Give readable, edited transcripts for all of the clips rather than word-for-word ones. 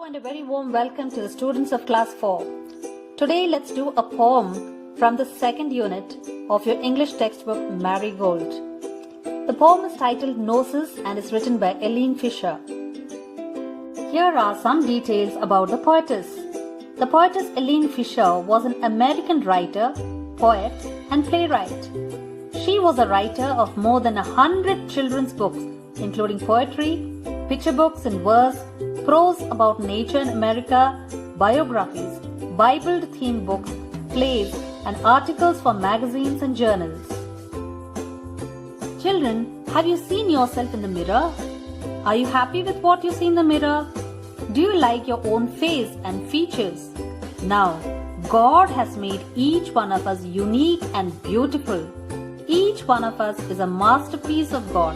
and a very warm welcome to the students of class 4. Today let's do a poem from the second unit of your English textbook Marigold. The poem is titled Noses and is written by Eileen Fisher. Here are some details about the poetess. The poetess Eileen Fisher was an American writer, poet and playwright. She was a writer of more than 100 children's books, including poetry, picture books in verse, prose about nature in America, biographies, Bible-themed books, plays, and articles for magazines and journals. Children, have you seen yourself in the mirror? Are you happy with what you see in the mirror? Do you like your own face and features? Now, God has made each one of us unique and beautiful. Each one of us is a masterpiece of God.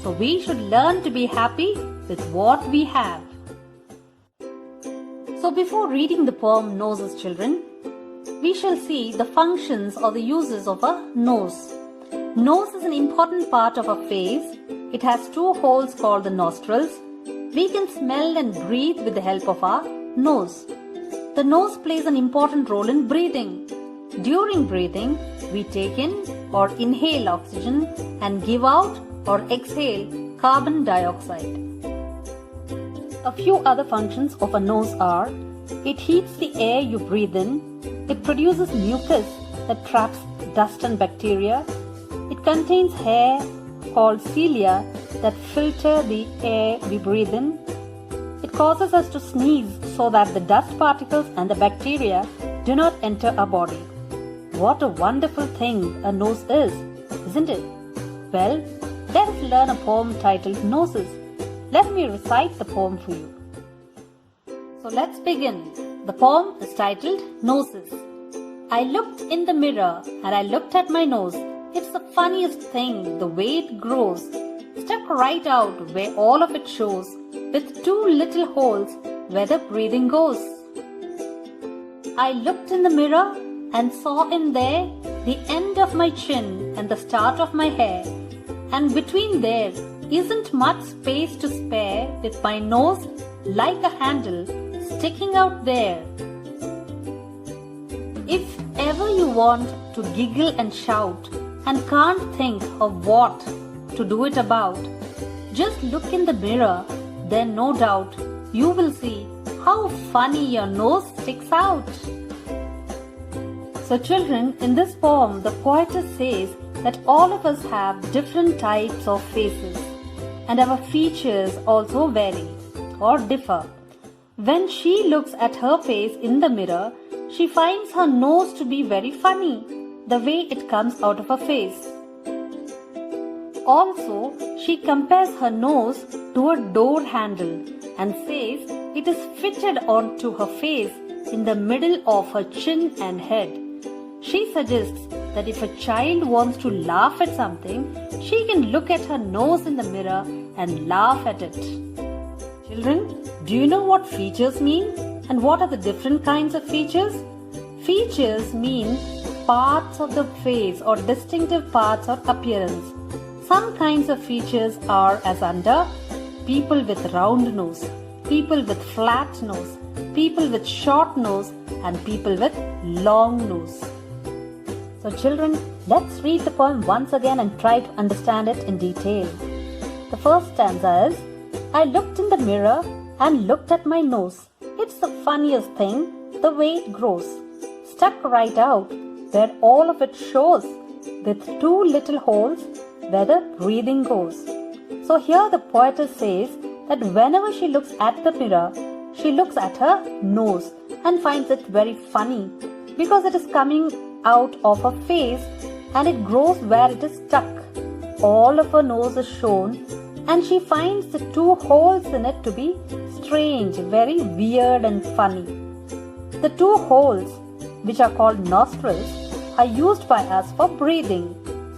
So we should learn to be happy with what we have. So before reading the poem Noses, children, we shall see the functions or the uses of a nose. Nose is an important part of our face. It has two holes called the nostrils. We can smell and breathe with the help of our nose. The nose plays an important role in breathing. During breathing, we take in or inhale oxygen and give out or exhale carbon dioxide. A few other functions of a nose are: it heats the air you breathe in, it produces mucus that traps dust and bacteria, it contains hair called cilia that filter the air we breathe in, it causes us to sneeze so that the dust particles and the bacteria do not enter our body. What a wonderful thing a nose is, isn't it? Well, let us learn a poem titled Noses. Let me recite the poem for you. So let's begin. The poem is titled Noses. I looked in the mirror and I looked at my nose. It's the funniest thing, the way it grows. Stuck right out where all of it shows, with two little holes where the breathing goes. I looked in the mirror and saw in there the end of my chin and the start of my hair. And between there isn't much space to spare, with my nose like a handle sticking out there. If ever you want to giggle and shout and can't think of what to do it about, just look in the mirror, then no doubt you will see how funny your nose sticks out. So children, in this poem, the poetess says that all of us have different types of faces, and our features also vary or differ. When she looks at her face in the mirror, she finds her nose to be very funny, the way it comes out of her face. Also, she compares her nose to a door handle and says it is fitted onto her face in the middle of her chin and head. She suggests that if a child wants to laugh at something, she can look at her nose in the mirror and laugh at it. Children, do you know what features mean? And what are the different kinds of features? Features mean parts of the face or distinctive parts or appearance. Some kinds of features are as under: people with round nose, people with flat nose, people with short nose, and people with long nose. So children, let's read the poem once again and try to understand it in detail. The first stanza is: I looked in the mirror and looked at my nose. It's the funniest thing, the way it grows. Stuck right out where all of it shows, with two little holes where the breathing goes. So here the poetess says that whenever she looks at the mirror, she looks at her nose and finds it very funny because it is coming out of her face and it grows where it is stuck. All of her nose is shown and she finds the two holes in it to be strange, very weird and funny. The two holes, which are called nostrils, are used by us for breathing.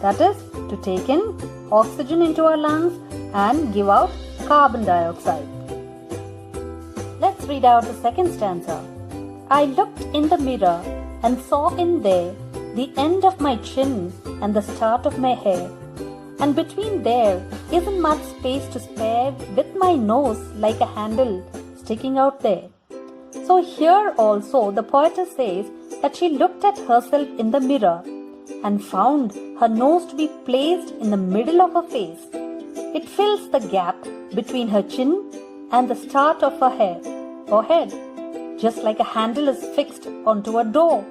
That is, to take in oxygen into our lungs and give out carbon dioxide. Let's read out the second stanza. I looked in the mirror and saw in there the end of my chin and the start of my hair. And between there isn't much space to spare, with my nose like a handle sticking out there. So here also the poetess says that she looked at herself in the mirror and found her nose to be placed in the middle of her face. It fills the gap between her chin and the start of her hair or head, just like a handle is fixed onto a door.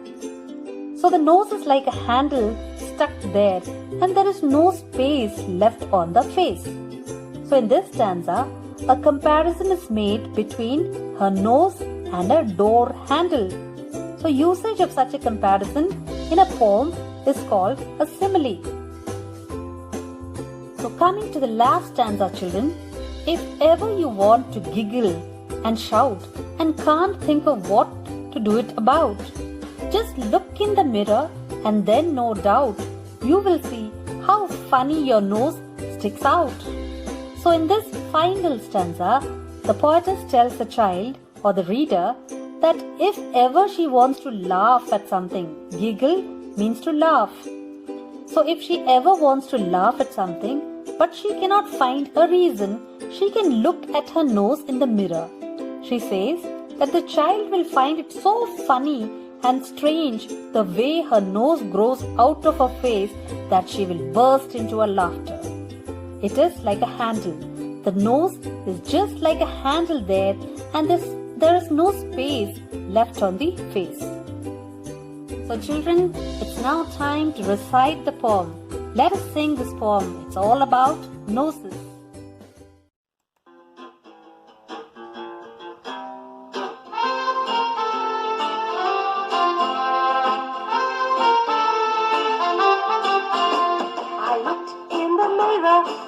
So the nose is like a handle stuck there and there is no space left on the face. So in this stanza, a comparison is made between her nose and a door handle. So usage of such a comparison in a poem is called a simile. So coming to the last stanza, children, if ever you want to giggle and shout and can't think of what to do it about, just look in the mirror and then no doubt you will see how funny your nose sticks out. So in this final stanza, the poetess tells the child or the reader that if ever she wants to laugh at something, giggle means to laugh. So if she ever wants to laugh at something but she cannot find a reason, she can look at her nose in the mirror. She says that the child will find it so funny and strange the way her nose grows out of her face that she will burst into a laughter. It is like a handle. The nose is just like a handle there and there is no space left on the face. So children, it's now time to recite the poem. Let us sing this poem. It's all about noses.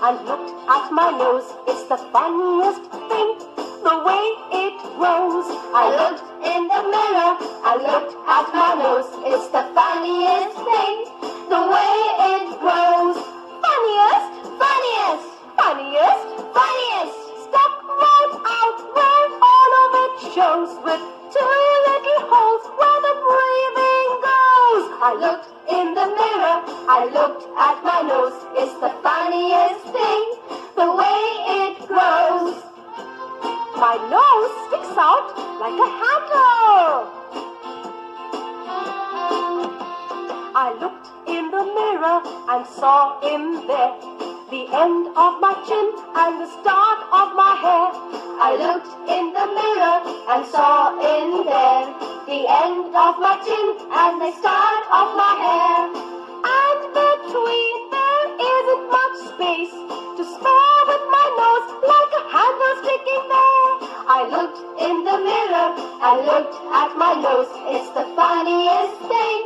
And looked at my nose, it's the funniest thing, the way it grows. I looked in the mirror, I looked at my nose, it's the funniest thing, the way it grows. Funniest, funniest, funniest, funniest, stuck right out where all of it shows, with two little holes where the breathing goes. I looked in the mirror, I looked at my nose, it's the funniest thing, the way it grows. My nose sticks out like a handle. I looked in the mirror and saw in there the end of my chin and the start of my hair. I looked in the mirror and saw in there the end of my chin and the start of my hair. And between there isn't much space to spare with my nose like a handle sticking there. I looked in the mirror, I looked at my nose, it's the funniest thing,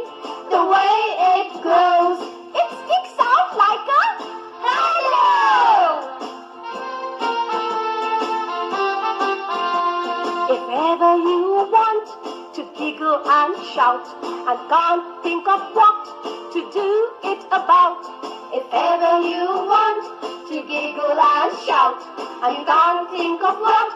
the way it grows. It sticks out like a handle. If ever you want to giggle and shout and can't think of what to do it about, if ever you want to giggle and shout and you can't think of what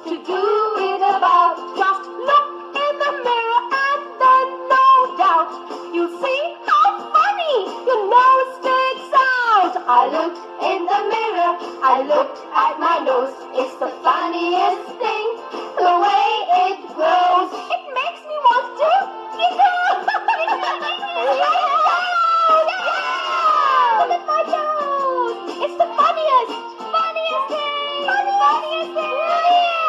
to do it about, just look in the mirror and then no doubt you'll see how funny your nose sticks out. I looked in the mirror, I looked at my nose, it's the funniest thing, the way it grows. It makes me want to giggle. Look at my nose. It's the funniest, funniest thing, funniest thing, funniest.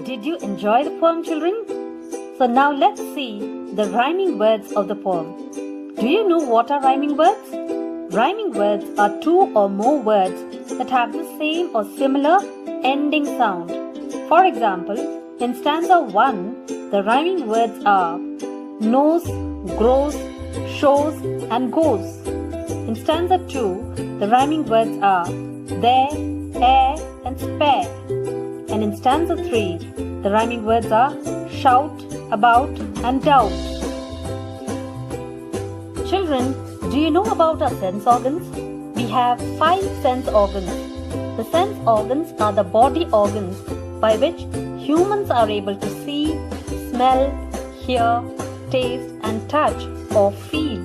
Did you enjoy the poem, children? So now let's see the rhyming words of the poem. Do you know what are rhyming words? Rhyming words are two or more words that have the same or similar ending sound. For example, in stanza 1, the rhyming words are nose, grows, shows and goes. In stanza 2, the rhyming words are there, air and spare. And in stanza 3, the rhyming words are shout, about and doubt. Children, do you know about our sense organs? We have 5 sense organs. The sense organs are the body organs by which humans are able to see, smell, hear, taste and touch or feel.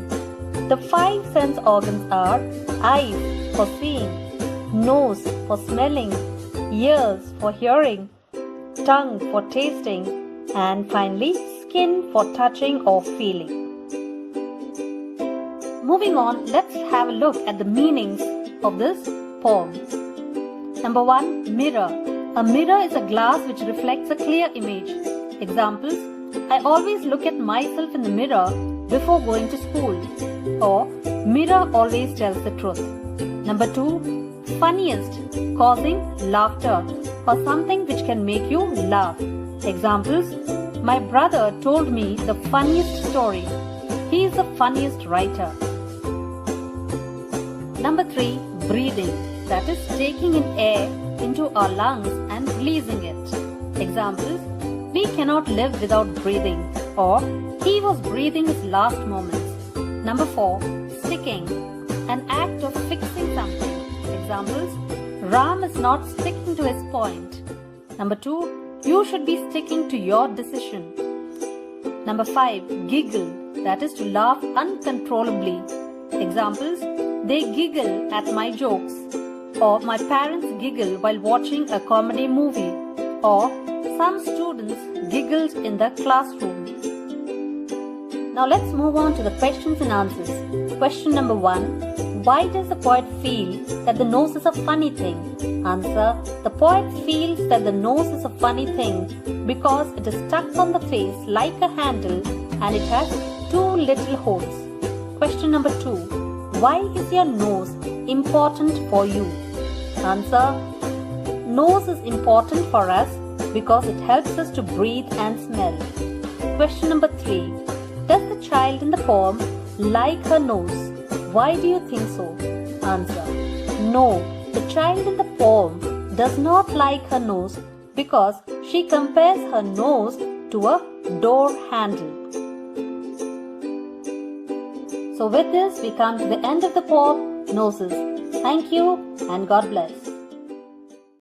The 5 sense organs are eyes for seeing, nose for smelling, ears for hearing, tongue for tasting, and finally skin for touching or feeling. Moving on, let's have a look at the meanings of this poem. Number 1. Mirror. A mirror is a glass which reflects a clear image. Examples: I always look at myself in the mirror before going to school. Or, mirror always tells the truth. Number 2. Funniest. Causing laughter or something which can make you laugh. Examples: my brother told me the funniest story. He is the funniest writer. Number 3. Breathing. That is taking in air into our lungs and releasing it. Examples: we cannot live without breathing, or he was breathing his last moments. Number 4. Sticking. An act of fixing something. Examples: Ram is not sticking to his point. Number 2. You should be sticking to your decision. Number 5. Giggle. That is to laugh uncontrollably. Examples: they giggle at my jokes. Or my parents giggle while watching a comedy movie. Or some students giggled in the classroom. Now let's move on to the questions and answers. Question number 1. Why does the poet feel that the nose is a funny thing? Answer: the poet feels that the nose is a funny thing because it is stuck on the face like a handle and it has 2 little holes. Question number 2. Why is your nose important for you? Answer: nose is important for us because it helps us to breathe and smell. Question number 3. Does the child in the poem like her nose? Why do you think so? Answer: no, the child in the poem does not like her nose because she compares her nose to a door handle. So with this, we come to the end of the poem, Noses. Thank you and God bless.